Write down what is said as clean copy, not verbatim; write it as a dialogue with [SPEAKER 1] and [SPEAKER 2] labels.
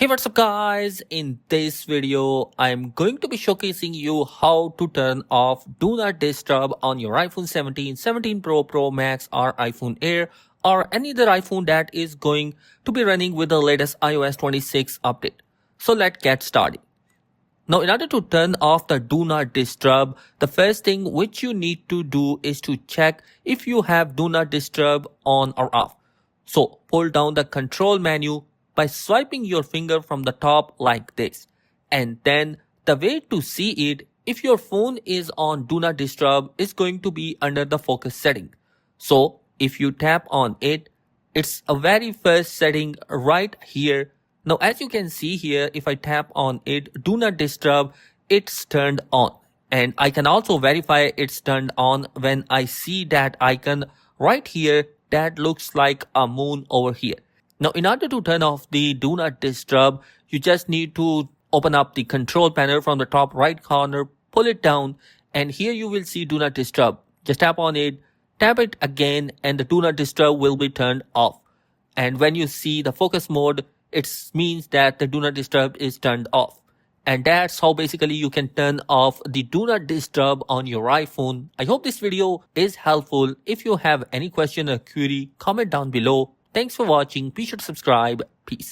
[SPEAKER 1] Hey, what's up guys? In this video, I'm going to be showcasing you how to turn off Do Not Disturb on your iPhone 17, 17 Pro, Pro Max or iPhone Air or any other iPhone that is going to be running with the latest iOS 26 update. So let's get started. Now, in order to turn off the Do Not Disturb, the first thing which you need to do is to check if you have Do Not Disturb on or off. So, pull down the control menu by swiping your finger from the top like this. And then, the way to see it, if your phone is on Do Not Disturb, is going to be under the focus setting. So, if you tap on it, it's a very first setting right here. Now, as you can see here, if I tap on it, Do Not Disturb, it's turned on. And I can also verify it's turned on when I see that icon right here that looks like a moon over here. Now, in order to turn off the Do Not Disturb, you just need to open up the control panel from the top right corner, pull it down, and here you will see Do Not Disturb. Just tap on it, tap it again, and the Do Not Disturb will be turned off. And when you see the focus mode, it means that the Do Not Disturb is turned off. And that's how basically you can turn off the Do Not Disturb on your iPhone. I hope this video is helpful. If you have any question or query, comment down below. Thanks for watching. Be sure to subscribe. Peace.